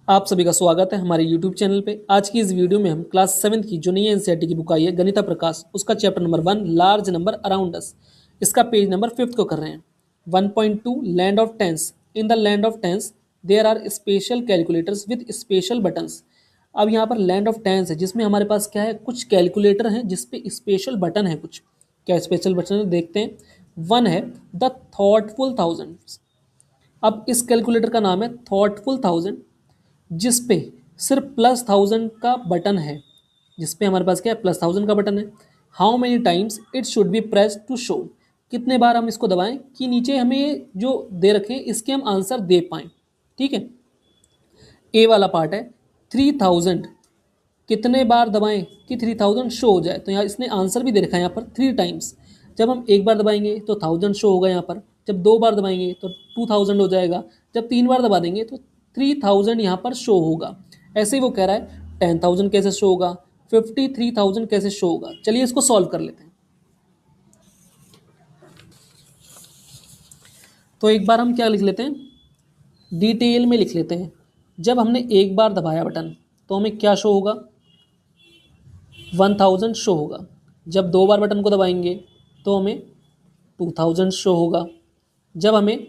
आप सभी का स्वागत है हमारे YouTube चैनल पे। आज की इस वीडियो में हम क्लास 7 की जो नई एनसीईआरटी की बुक आई है गणिता प्रकाश, उसका chapter number 1 large number around us, इसका पेज नंबर 5 को कर रहे हैं। 1.2 land of tens. In the land of tens there are special calculators with special buttons. अब यहाँ पर लैंड ऑफ टेंस है जिसमें हमारे पास क्या है, कुछ कैलकुलेटर हैं जिसपे स्पेशल बटन है। कुछ क्या स्पेशल बटन है देखते हैं। वन है द थॉटफुल थाउजेंड। अब इस कैलकुलेटर का नाम है थॉटफुल थाउजेंड, जिस पे सिर्फ +1000 का बटन है। जिस पे हमारे पास क्या है, +1000 का बटन है। How many times it should be press to show. कितने बार हम इसको दबाएं कि नीचे हमें ये जो दे रखे हैं इसके हम आंसर दे पाएं। ठीक है, ए वाला पार्ट है 3000। कितने बार दबाएं कि 3000 शो हो जाए। तो यहाँ इसने आंसर भी दे रखा है यहाँ पर 3 टाइम्स। जब हम एक बार दबाएंगे तो 1000 शो होगा यहाँ पर। जब दो बार दबाएंगे तो 2000 हो जाएगा। जब 3 बार दबा देंगे तो 3000 यहाँ पर शो होगा। ऐसे ही वो कह रहा है 10,000 कैसे शो होगा, 53,000 कैसे शो होगा। चलिए इसको सॉल्व कर लेते हैं। तो एक बार हम क्या लिख लेते हैं, डिटेल में लिख लेते हैं। जब हमने एक बार दबाया बटन तो हमें क्या शो होगा, 1000 शो होगा। जब दो बार बटन को दबाएंगे तो हमें 2000 शो होगा। जब हमें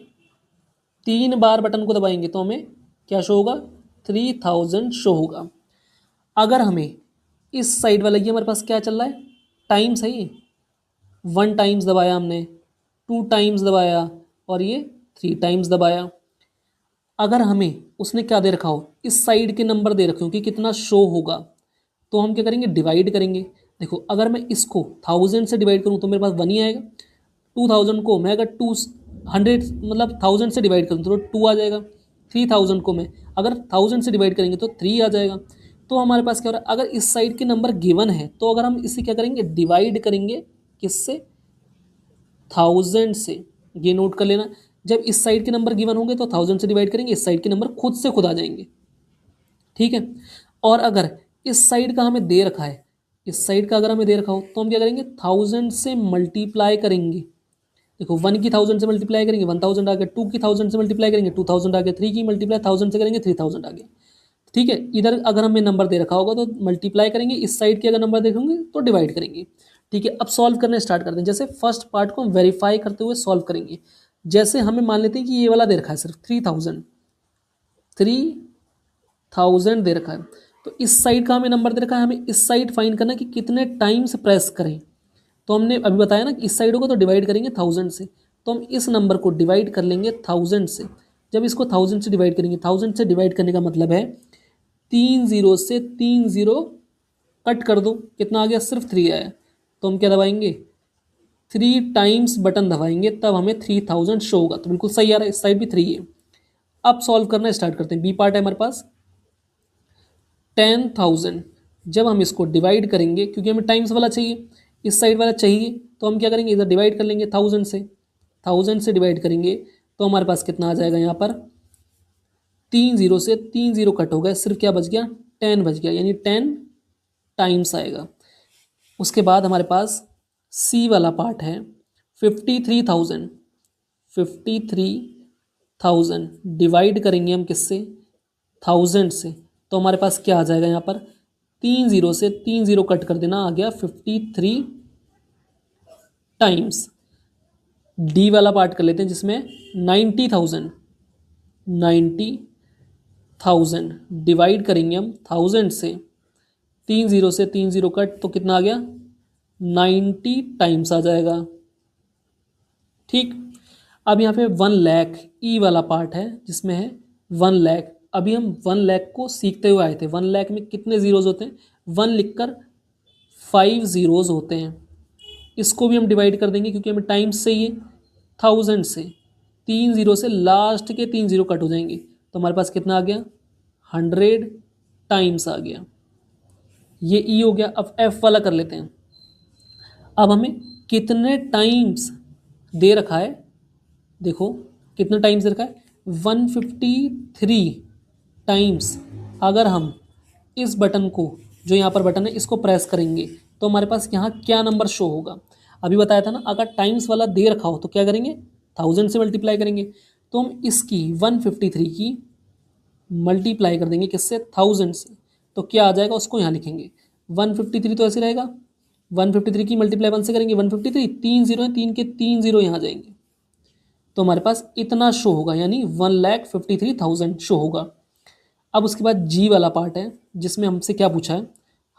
3 बार बटन को दबाएंगे तो हमें क्या शो होगा, 3000 शो होगा। अगर हमें इस साइड वाला, ये हमारे पास क्या चल रहा है, टाइम्स है ये। 1 टाइम्स दबाया हमने, 2 टाइम्स दबाया और ये 3 टाइम्स दबाया। अगर हमें उसने क्या दे रखा हो, इस साइड के नंबर दे रखे हो कि कितना शो होगा, तो हम क्या करेंगे, डिवाइड करेंगे। देखो अगर मैं इसको 1000 से डिवाइड करूँ तो मेरे पास 1 ही आएगा। 2000 को मैं अगर 200 मतलब 1000 से डिवाइड करूँ तो 2 आ जाएगा। 3000 को मैं अगर 1000 से डिवाइड करेंगे तो 3 आ जाएगा। तो हमारे पास क्या हो रहा है, अगर इस साइड के नंबर गिवन है तो अगर हम इसे क्या करेंगे, डिवाइड करेंगे। किससे, 1000 से। ये नोट कर लेना, जब इस साइड के नंबर गिवन होंगे तो 1000 से डिवाइड करेंगे, इस साइड के नंबर खुद से खुद आ जाएंगे। ठीक है, और अगर इस साइड का हमें दे रखा है, इस साइड का अगर हमें दे रखा हो तो हम क्या करेंगे, 1000 से मल्टीप्लाई करेंगे। देखो 1 की 1000 से मल्टीप्लाई करेंगे 1000 आ गया, 2 की 1000 से मल्टीप्लाई करेंगे 2000 आ गया, 3 की मल्टीप्लाई 1000 से करेंगे 3000 आ गया। ठीक है, इधर अगर हमें नंबर दे रखा होगा तो मल्टीप्लाई करेंगे, इस साइड के अगर नंबर देखेंगे तो डिवाइड करेंगे। ठीक है, अब सॉल्व करना स्टार्ट करते हैं। जैसे फर्स्ट पार्ट को हम वेरीफाई करते हुए सॉल्व करेंगे। जैसे हमें मान लेते हैं कि ये वाला दे रखा है सिर्फ 3000 दे रखा है, तो इस साइड का हमें नंबर दे रखा है, हमें इस साइड फाइंड करना है कि कितने टाइम्स प्रेस करें। तो हमने अभी बताया ना कि इस साइड होगा तो डिवाइड करेंगे 1000 से, तो हम इस नंबर को डिवाइड कर लेंगे 1000 से। जब इसको 1000 से डिवाइड करेंगे, 1000 से डिवाइड करने का मतलब है 3 0 से 3 0 कट कर दो, कितना आ गया, सिर्फ 3 आया। तो हम क्या दबाएंगे, 3 टाइम्स बटन दबाएंगे, तब हमें 3000 शो होगा। तो बिल्कुल सही आ रहा है, इस साइड भी 3 है। अब सॉल्व करना स्टार्ट करते हैं। बी पार्ट है हमारे पास 10,000। जब हम इसको डिवाइड करेंगे, क्योंकि हमें टाइम्स वाला चाहिए, इस साइड वाला चाहिए, तो हम क्या करेंगे, इधर डिवाइड कर लेंगे 1000 से। 1000 से डिवाइड करेंगे तो हमारे पास कितना आ जाएगा, यहाँ पर 3 0 से 3 0 कट हो गए, सिर्फ क्या बच गया, 10 बच गया, यानी 10 टाइम्स आएगा। उसके बाद हमारे पास सी वाला पार्ट है 53,000। 53,000 डिवाइड करेंगे हम किससे, 1000 से, तो हमारे पास क्या आ जाएगा, यहाँ पर 3 0 से 3 0 कट कर देना, आ गया 53 टाइम्स। डी वाला पार्ट कर लेते हैं जिसमें 90,000। 90,000 डिवाइड करेंगे हम 1000 से, 3 0 से 3 0 कट, तो कितना आ गया, 90 टाइम्स आ जाएगा। ठीक, अब यहाँ पे 1 लाख ई वाला पार्ट है जिसमें है 1 लाख। अभी हम 1 लाख को सीखते हुए आए थे। 1 लाख में कितने जीरोज होते हैं, 1 लिखकर 5 जीरोज होते हैं। इसको भी हम डिवाइड कर देंगे क्योंकि हमें टाइम्स चाहिए। 1000 से 3 0 से लास्ट के 3 0 कट हो जाएंगे, तो हमारे पास कितना आ गया, 100 टाइम्स आ गया। ये ई हो गया। अब एफ वाला कर लेते हैं। अब हमें कितने टाइम्स दे रखा है, देखो कितने टाइम्स दे रखा है, 153 टाइम्स। अगर हम इस बटन को, जो यहाँ पर बटन है, इसको प्रेस करेंगे तो हमारे पास यहाँ क्या नंबर शो होगा। अभी बताया था ना, अगर टाइम्स वाला दे रखा हो तो क्या करेंगे, 1000 से मल्टीप्लाई करेंगे। तो हम इसकी 153 की मल्टीप्लाई कर देंगे किससे, 1000 से, तो क्या आ जाएगा उसको यहाँ लिखेंगे 153, तो ऐसे रहेगा 153 की मल्टीप्लाई 1 से करेंगे 153, 3 जीरो है, 3 के 3 जीरो यहाँ जाएंगे, तो हमारे पास इतना शो होगा, यानी 1,53,000 शो होगा। अब उसके बाद जी वाला पार्ट है जिसमें हमसे क्या पूछा है,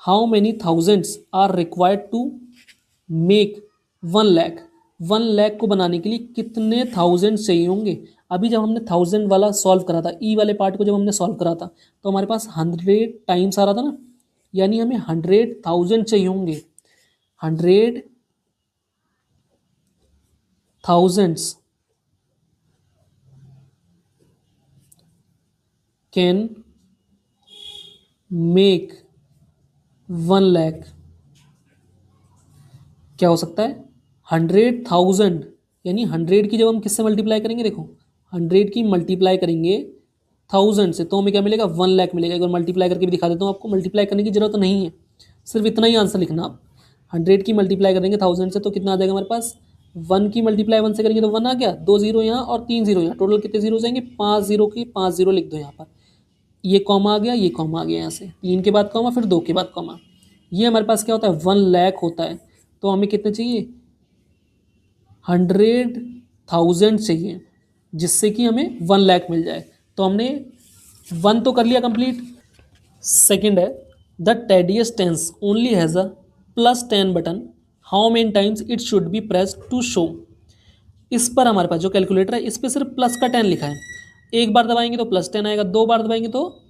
how many thousands are required to make 1 lakh, 1 lakh को बनाने के लिए कितने थाउजेंड चाहिए होंगे। अभी जब हमने 1000 वाला सॉल्व करा था, ई वाले पार्ट को जब हमने सॉल्व करा था, तो हमारे पास 100 टाइम्स आ रहा था ना, यानी हमें 100,000 चाहिए होंगे, 100,000 कैन मेक 1 लाख, क्या हो सकता है 100,000, यानी 100 की जब हम किससे मल्टीप्लाई करेंगे, देखो 100 की मल्टीप्लाई करेंगे 1000 से, तो हमें क्या मिलेगा 1 लाख मिलेगा। एक बार मल्टीप्लाई करके भी दिखा देता हूँ आपको, मल्टीप्लाई करने की जरूरत तो नहीं है, सिर्फ इतना ही आंसर लिखना आप। 100 की मल्टीप्लाई करेंगे 1000 से तो कितना आ जाएगा हमारे पास, 1 की मल्टीप्लाई 1 से करेंगे तो 1 आ गया, 2 जीरो यहाँ और 3 जीरो यहाँ, टोटल कितने जीरो जाएंगे, 5 जीरो की 5 जीरो लिख दो यहाँ पर, ये कॉमा आ गया, ये कॉमा आ गया, यहाँ से 3 के बाद कॉमा, फिर 2 के बाद कॉमा, ये हमारे पास क्या होता है 1 लाख होता है। तो हमें कितने चाहिए, 100,000 चाहिए, जिससे कि हमें 1 लाख मिल जाए। तो हमने 1 तो कर लिया कंप्लीट। सेकंड है, the tedious tens only has a +10 button, how many times it should be press to show. इस पर हमारे पास जो कैलकुलेटर है इस पर सिर्फ प्लस का 10 लिखा है, एक बार दबाएंगे तो +10 आएगा, 2 बार दबाएंगे तो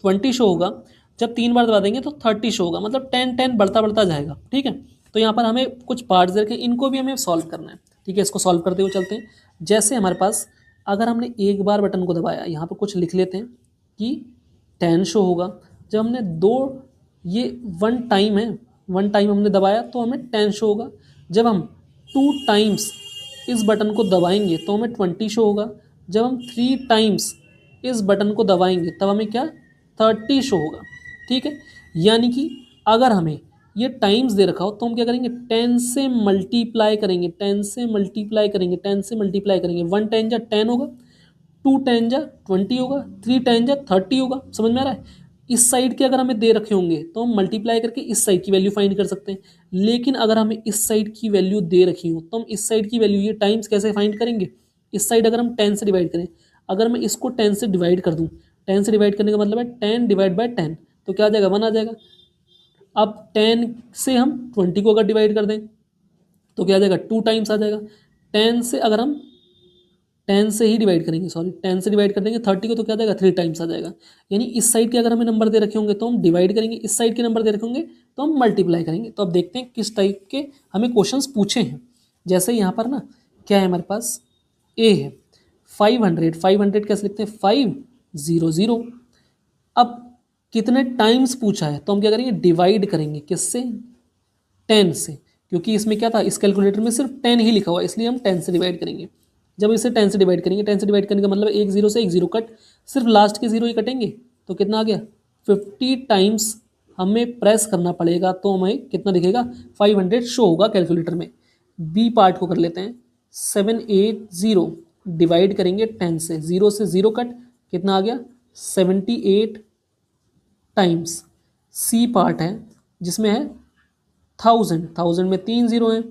20 शो होगा, जब 3 बार दबा देंगे तो 30 शो होगा, मतलब 10 बढ़ता बढ़ता जाएगा। ठीक है, तो यहाँ पर हमें कुछ पार्ट्स देखे, इनको भी हमें सॉल्व करना है। ठीक है, इसको सॉल्व करते हुए चलते हैं। जैसे हमारे पास अगर हमने एक बार बटन को दबाया, यहाँ पर कुछ लिख लेते हैं कि 10 शो होगा, जब हमने ये 1 टाइम है, 1 टाइम हमने दबाया तो हमें 10 शो होगा, जब हम 2 टाइम्स इस बटन को दबाएंगे तो हमें 20 शो होगा, जब हम 3 टाइम्स इस बटन को दबाएंगे तब हमें क्या 30 शो होगा। ठीक है, यानी कि अगर हमें ये टाइम्स दे रखा हो तो हम क्या करेंगे 10 से मल्टीप्लाई करेंगे, 10 से मल्टीप्लाई करेंगे, 10 से मल्टीप्लाई करेंगे, 1 10 जा 10 होगा, 2 10 जा 20 होगा, 3 10 जा 30 होगा। समझ में आ रहा है, इस साइड के अगर हमें दे रखे होंगे तो हम मल्टीप्लाई करके इस साइड की वैल्यू फाइंड कर सकते हैं, लेकिन अगर हमें इस साइड की वैल्यू दे रखी हो तो हम इस साइड की वैल्यू, ये टाइम्स कैसे फाइंड करेंगे, इस साइड अगर हम 10 से डिवाइड करें, अगर मैं इसको 10 से डिवाइड कर दूं, 10 से डिवाइड करने का मतलब है 10 डिवाइड बाय 10, तो क्या आ जाएगा 1 आ जाएगा। अब 10 से हम 20 को अगर डिवाइड कर दें तो क्या आ जाएगा 2 टाइम्स आ जाएगा। 10 से अगर हम 10 से ही डिवाइड करेंगे, सॉरी 10 से डिवाइड कर देंगे 30 को, तो क्या आ जाएगा 3 टाइम्स आ जाएगा। यानी इस साइड के अगर हमें नंबर दे रखे होंगे तो हम डिवाइड करेंगे, इस साइड के नंबर दे रखे होंगे तो हम मल्टीप्लाई करेंगे। तो अब देखते हैं किस टाइप के हमें क्वेश्चंस पूछे हैं। जैसे यहाँ पर ना क्या है हमारे पास, ए है 500, 500 कैसे लिखते हैं 500। अब कितने टाइम्स पूछा है तो हम क्या करेंगे डिवाइड करेंगे, किससे 10 से, क्योंकि इसमें क्या था इस कैलकुलेटर में सिर्फ 10 ही लिखा हुआ है, इसलिए हम 10 से डिवाइड करेंगे। जब इसे 10 से डिवाइड करेंगे, 10 से डिवाइड करने का मतलब एक जीरो से एक जीरो कट, सिर्फ लास्ट के जीरो ही कटेंगे, तो कितना आ गया 50 टाइम्स हमें प्रेस करना पड़ेगा, तो हमें कितना दिखेगा 500 शो होगा कैलकुलेटर में। बी पार्ट को कर लेते हैं, 780 डिवाइड करेंगे 10 से, जीरो से जीरो कट, कितना आ गया 78 टाइम्स। सी पार्ट है जिसमें है 1000, 1000 में 3 जीरो हैं,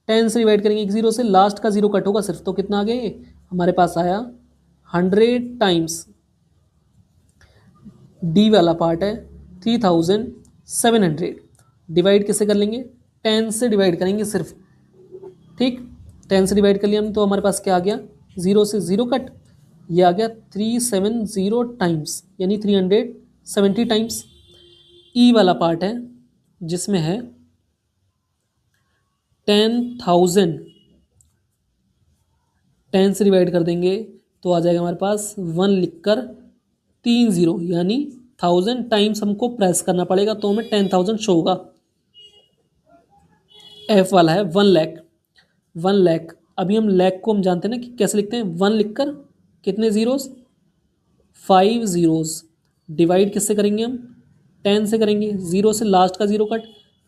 10 से डिवाइड करेंगे एक जीरो से, लास्ट का जीरो कट होगा सिर्फ, तो कितना आ गया ये हमारे पास आया 100 टाइम्स। डी वाला पार्ट है 3700, डिवाइड किससे कर लेंगे 10 से डिवाइड करेंगे सिर्फ। ठीक, 10 से डिवाइड कर लिया हम तो हमारे पास क्या आ गया, जीरो से जीरो कट, ये आ गया 370 टाइम्स, यानी 370 टाइम्स। ई वाला पार्ट है जिसमें है 10,000, 10 से डिवाइड कर देंगे तो आ जाएगा हमारे पास 1 लिखकर 3 जीरो, यानी 1000 टाइम्स हमको प्रेस करना पड़ेगा तो हमें 10,000 शो होगा। एफ वाला है 1 लाख, 1 लाख, अभी हम लैख को हम जानते हैं ना कि कैसे लिखते हैं, 1 लिखकर कितने ज़ीरोज़ 5 ज़ीरोज़, डिवाइड किससे करेंगे हम 10 से करेंगे, ज़ीरो से लास्ट का ज़ीरो कट,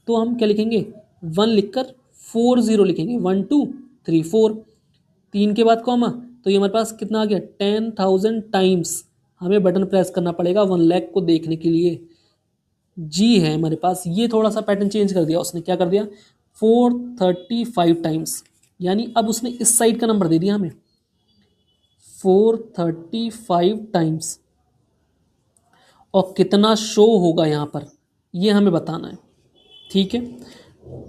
तो हम क्या लिखेंगे 1 लिखकर 4 ज़ीरो लिखेंगे, 1 2 3 4, 3 के बाद कॉमा, तो ये हमारे पास कितना आ गया 10,000 टाइम्स हमें बटन प्रेस करना पड़ेगा 1 लाख को देखने के लिए। जी है हमारे पास, ये थोड़ा सा पैटर्न चेंज कर दिया उसने, क्या कर दिया 435 टाइम्स, यानी अब उसने इस साइड का नंबर दे दिया हमें 435 टाइम्स, और कितना शो होगा यहाँ पर ये हमें बताना है। ठीक है,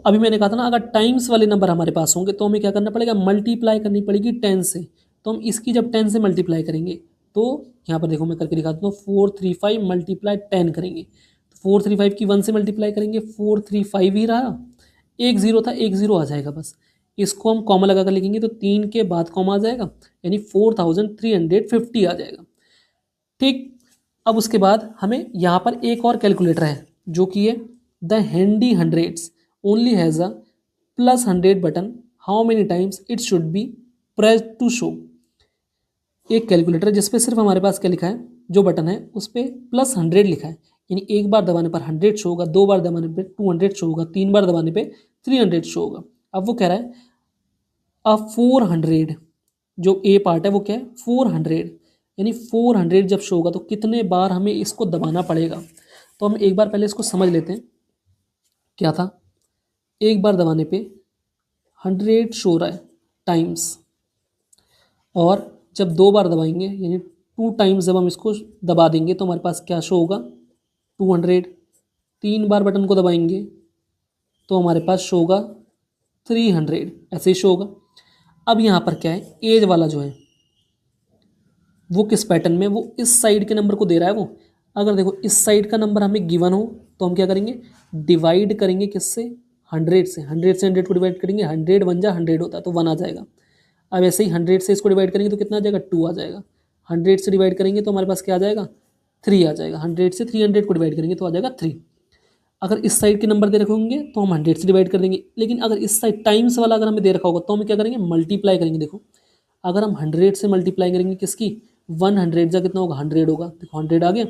अभी मैंने कहा था ना, अगर टाइम्स वाले नंबर हमारे पास होंगे तो हमें क्या करना पड़ेगा, मल्टीप्लाई करनी पड़ेगी 10 से। तो हम इसकी जब 10 से मल्टीप्लाई करेंगे तो यहाँ पर देखो मैं करके दिखाता हूँ, 435 मल्टीप्लाई 10 करेंगे तो 435 की 1 से मल्टीप्लाई करेंगे, 435 ही रहा, एक जीरो था, एक जीरो आ जाएगा बस। इसको हम कॉमा लगा कर लिखेंगे तो 3 के बाद कॉमा आ जाएगा, यानी 4350 आ जाएगा। ठीक, अब उसके बाद हमें यहाँ पर एक और कैलकुलेटर है जो कि है the handy hundreds only has a +100 button, how many times it should be press to show. एक कैलकुलेटर जिस पे सिर्फ हमारे पास क्या लिखा है, जो बटन है उस पर +100 लिखा है, यानी एक बार दबाने पर 100 शो होगा, दो बार दबाने पे 200 शो होगा, तीन बार दबाने पे 300 शो होगा। अब वो कह रहा है 400, जो ए पार्ट है वो क्या है 400, यानी 400 जब शो होगा तो कितने बार हमें इसको दबाना पड़ेगा। तो हम एक बार पहले इसको समझ लेते हैं, क्या था, एक बार दबाने पे 100 शो रहा है टाइम्स, और जब दो बार दबाएंगे यानी 2 टाइम्स जब हम इसको दबा देंगे तो हमारे पास क्या शो होगा 200, तीन बार बटन को दबाएंगे तो हमारे पास शो होगा 300, ऐसे ही शो होगा। अब यहाँ पर क्या है, एज वाला जो है वो किस पैटर्न में, वो इस साइड के नंबर को दे रहा है वो। अगर देखो इस साइड का नंबर हमें गिवन हो तो हम क्या करेंगे, डिवाइड करेंगे किससे, 100 से। 100 से 100 को डिवाइड करेंगे, 100 1 जा 100 होता है तो 1 आ जाएगा। अब ऐसे ही 100 से इसको डिवाइड करेंगे तो कितना आ जाएगा 2 आ जाएगा। 100 से डिवाइड करेंगे तो हमारे पास क्या आ जाएगा 3 आ जाएगा। 100 से 300 को डिवाइड करेंगे तो आ जाएगा 3। अगर इस साइड के नंबर दे रखे होंगे तो हम 100 से डिवाइड कर देंगे, लेकिन अगर इस साइड टाइम्स वाला अगर हमें दे रखा होगा तो हम क्या करेंगे, मल्टीप्लाई करेंगे। देखो अगर हम 100 से मल्टीप्लाई करेंगे किसकी, 100 जा कितना होगा 100 होगा, देखो 100 आ गया।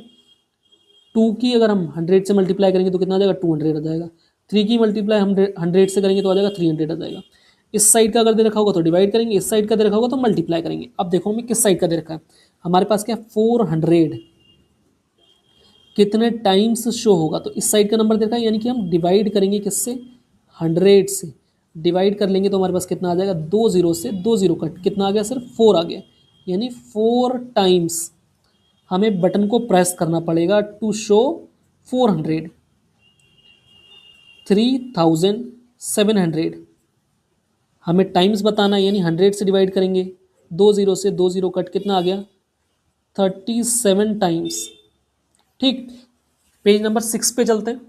2 की अगर हम 100 से मल्टीप्लाई करेंगे तो कितना आ जाएगा 200 आ जाएगा। 3 की मल्टीप्लाई हम 100 से करेंगे तो आ जाएगा 300 आ जाएगा। इस साइड का अगर दे रखा होगा तो डिवाइड करेंगे, इस साइड का दे रखा होगा तो मल्टीप्लाई करेंगे। अब देखो हमें किस साइड का दे रखा है, हमारे पास क्या 400 कितने टाइम्स शो होगा, तो इस साइड का नंबर दे रखा है, यानी कि हम डिवाइड करेंगे किससे 100 से, डिवाइड कर लेंगे तो हमारे पास कितना आ जाएगा, 2 जीरो से 2 जीरो कट कितना आ गया, सिर्फ 4 आ गया, यानी 4 टाइम्स हमें बटन को प्रेस करना पड़ेगा टू शो 400, 3700 हमें टाइम्स बताना है, यानी 100 से डिवाइड करेंगे, 2 जीरो से 2 जीरो कट कितना आ गया 37 टाइम्स। ठीक, पेज नंबर 6 पे चलते हैं,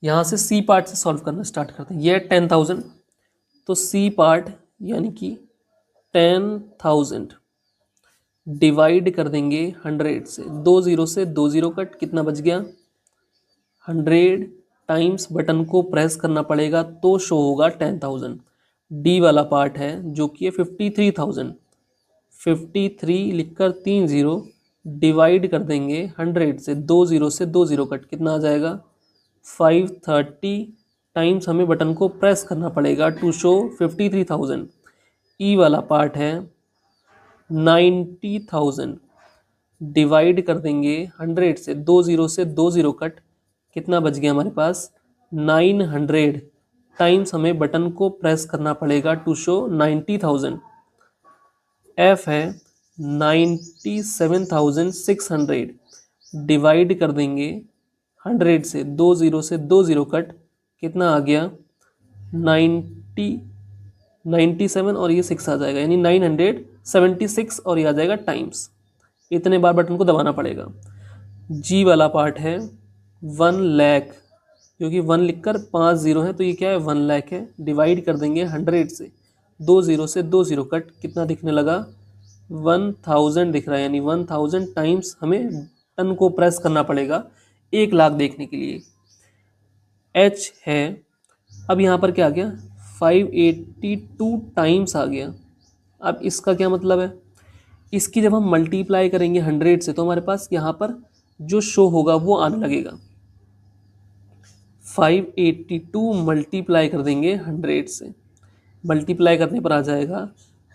यहाँ से सी पार्ट से सॉल्व करना स्टार्ट करते हैं। ये है 10,000, तो सी पार्ट यानी कि 10,000 डिवाइड कर देंगे 100 से, 2 जीरो से 2 जीरो कट कितना बच गया 100 टाइम्स बटन को प्रेस करना पड़ेगा तो शो होगा 10,000। डी वाला पार्ट है जो कि है 53,000, 53 लिखकर 3 जीरो डिवाइड कर देंगे 100 से, 2 जीरो से 2 जीरो कट कितना आ जाएगा 530 टाइम्स हमें बटन को प्रेस करना पड़ेगा टू शो 53,000। ई वाला पार्ट है 90,000 डिवाइड कर देंगे 100 से, 2 जीरो से 2 जीरो कट कितना बच गया हमारे पास 900 टाइम्स हमें बटन को प्रेस करना पड़ेगा टू शो 90,000। एफ है 97,600 डिवाइड कर देंगे 100 से, 2 जीरो से 2 जीरो कट कितना आ गया 97 और ये 6 आ जाएगा, यानी 976 और ये आ जाएगा टाइम्स। इतने बार बटन को दबाना पड़ेगा। जी वाला पार्ट है 1 लाख, क्योंकि 1 लिखकर 5 जीरो है तो ये क्या है 1 लाख है, डिवाइड कर देंगे 100 से, 2 जीरो से 2 जीरो कट कितना दिखने लगा 1000 दिख रहा है, यानी 1000 टाइम्स हमें बटन को प्रेस करना पड़ेगा 1 लाख देखने के लिए। एच है, अब यहाँ पर क्या आ गया 582 टाइम्स आ गया। अब इसका क्या मतलब है, इसकी जब हम मल्टीप्लाई करेंगे 100 से तो हमारे पास यहाँ पर जो शो होगा वो आने लगेगा। 582 मल्टीप्लाई कर देंगे 100 से, मल्टीप्लाई करने पर आ जाएगा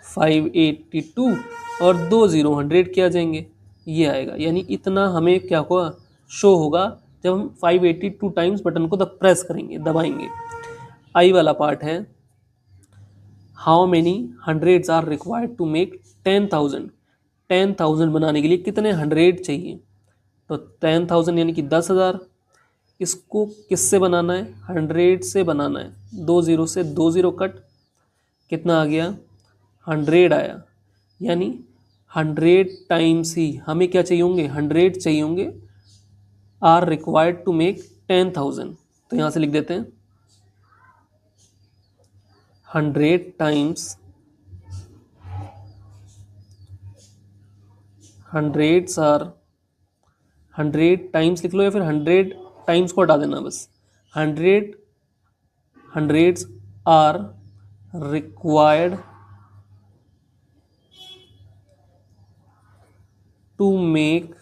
582 और 2 जीरो 100 के आ जाएंगे, ये आएगा, यानी इतना हमें क्या होगा, शो होगा जब हम 582 टाइम्स बटन को प्रेस करेंगे, दबाएंगे। आई वाला पार्ट है, how many hundreds are required to make 10,000। 10,000 बनाने के लिए कितने हंड्रेड चाहिए, तो 10,000 यानी कि 10,000। इसको किससे बनाना है, हंड्रेड से बनाना है। 2 जीरो से 2 जीरो कट, कितना आ गया, 100 आया। यानी 100 टाइम्स ही हमें क्या चाहिए होंगे, 100 चाहिए होंगे, आर रिक्वायर्ड टू मेक 10,000। तो यहाँ से लिख देते हैं 100 टाइम्स, हंड्रेड्स आर, 100 टाइम्स लिख लो या फिर 100 टाइम्स को हटा देना बस। 100 hundreds are required to make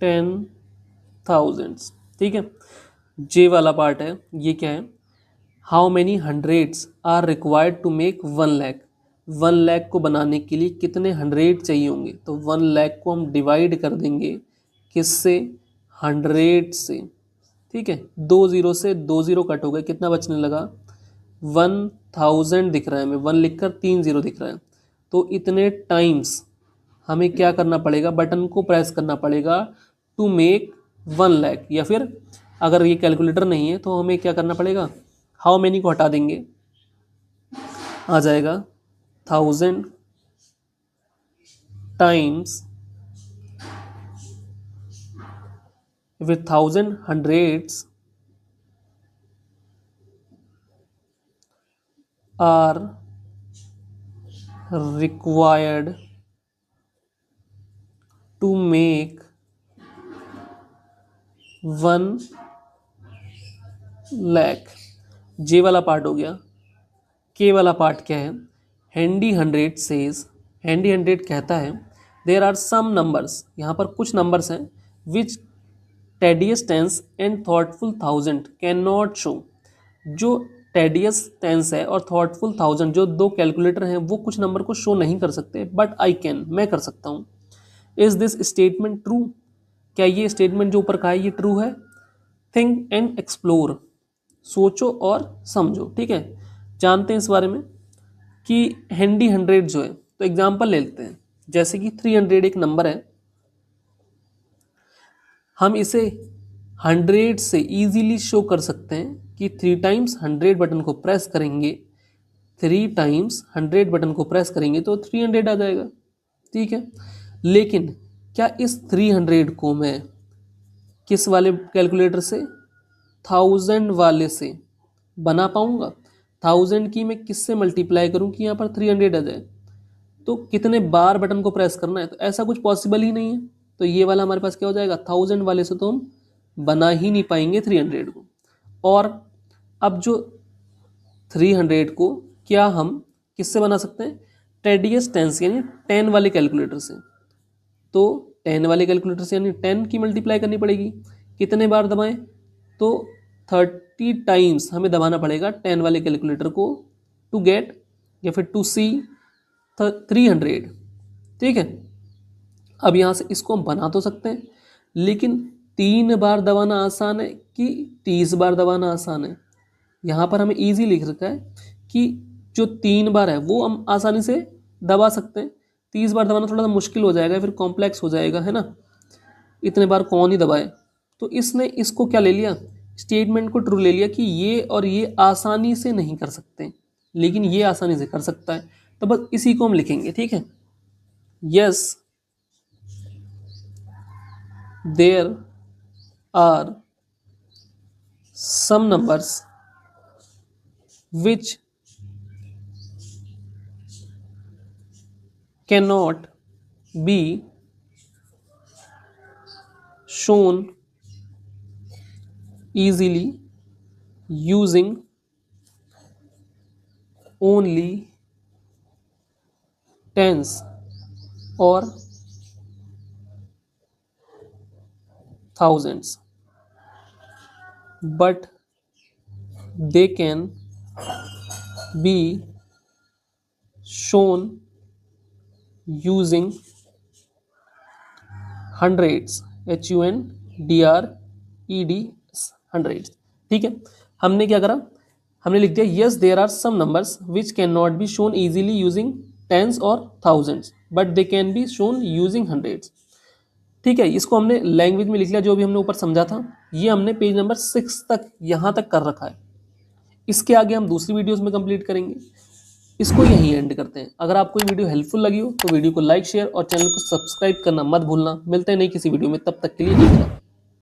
10,000। ठीक है, जे वाला पार्ट है, ये क्या है, how many hundreds are required to make 1 lakh. 1 lakh को बनाने के लिए कितने हंड्रेड चाहिए होंगे, तो 1 लाख को हम डिवाइड कर देंगे किससे, 100 से। ठीक है, 2 जीरो से 2 जीरो कट हो गए, कितना बचने लगा, 1000 दिख रहा है, हमें 1 लिखकर 3 जीरो दिख रहा है। तो इतने टाइम्स हमें क्या करना पड़ेगा, बटन को प्रेस करना पड़ेगा टू मेक 1 लाख। या फिर अगर ये कैलकुलेटर नहीं है तो हमें क्या करना पड़ेगा, हाउ मैनी को हटा देंगे, आ जाएगा 1000 times, with 1000 hundreds are required to make 1 lakh. जे वाला पार्ट हो गया। के वाला पार्ट क्या है, हैंडी 100 सेज, हैंडी 100 कहता है देयर आर सम नंबर्स, यहाँ पर कुछ नंबर्स हैं, which tedious tens and thoughtful 1000 can not show. जो टेडियस टेंस है और थॉटफुल 1000 जो दो कैलकुलेटर हैं वो कुछ नंबर को शो नहीं कर सकते, बट आई कैन, मैं कर सकता हूँ। इज दिस स्टेटमेंट ट्रू, क्या ये स्टेटमेंट जो ऊपर कहा है ये ट्रू है। थिंक एंड एक्सप्लोर, सोचो और समझो। ठीक है, जानते हैं इस बारे में कि हैंडी 100 जो है, तो एग्जांपल ले लेते हैं, जैसे कि 300 एक नंबर है, हम इसे 100 से इजीली शो कर सकते हैं कि 3 टाइम्स 100 बटन को प्रेस करेंगे, 3 टाइम्स 100 बटन को प्रेस करेंगे तो 300 आ जाएगा। ठीक है, लेकिन क्या इस 300 को मैं किस वाले कैलकुलेटर से, 1000 वाले से बना पाऊंगा। 1000 की मैं किससे मल्टीप्लाई करूं कि यहाँ पर 300 आ जाए, तो कितने बार बटन को प्रेस करना है, तो ऐसा कुछ पॉसिबल ही नहीं है। तो ये वाला हमारे पास क्या हो जाएगा, 1000 वाले से तो हम बना ही नहीं पाएंगे 300 को। और अब जो 300 को क्या हम किससे बना सकते हैं, टेडियस टेंस यानी 10 वाले कैलकुलेटर से। तो 10 वाले कैलकुलेटर से यानी 10 की मल्टीप्लाई करनी पड़ेगी, कितने बार दबाएं, तो 30 टाइम्स हमें दबाना पड़ेगा 10 वाले कैलकुलेटर को टू गेट या फिर टू सी 300। ठीक है, अब यहाँ से इसको हम बना तो सकते हैं, लेकिन 3 बार दबाना आसान है कि 30 बार दबाना आसान है। यहाँ पर हमें इजी लिख रखा है कि जो 3 बार है वो हम आसानी से दबा सकते हैं, 30 बार दबाना थोड़ा सा मुश्किल हो जाएगा, फिर कॉम्प्लेक्स हो जाएगा, है ना, इतने बार कौन ही दबाए। तो इसने इसको क्या ले लिया, स्टेटमेंट को ट्रू ले लिया कि ये और ये आसानी से नहीं कर सकते, लेकिन ये आसानी से कर सकता है। तो बस इसी को हम लिखेंगे। ठीक है, yes there are some numbers which cannot be shown easily using only tens or thousands, but they can be shown using hundreds, HUNDREDS, hundreds. ठीक है, हमने क्या करा, हमने लिख दिया yes there are some numbers which can not be shown easily using tens और thousands but they can be shown using hundreds. ठीक है, इसको हमने लैंग्वेज में लिख लिया जो भी हमने ऊपर समझा था। ये हमने पेज नंबर 6 तक यहाँ तक कर रखा है। इसके आगे हम दूसरी वीडियोस में कंप्लीट करेंगे। इसको यहीं एंड करते हैं। अगर आपको ये वीडियो हेल्पफुल लगी हो तो वीडियो को लाइक शेयर और चैनल को सब्सक्राइब करना मत भूलना। मिलते हैं नई किसी वीडियो में, तब तक के लिए धन्यवाद।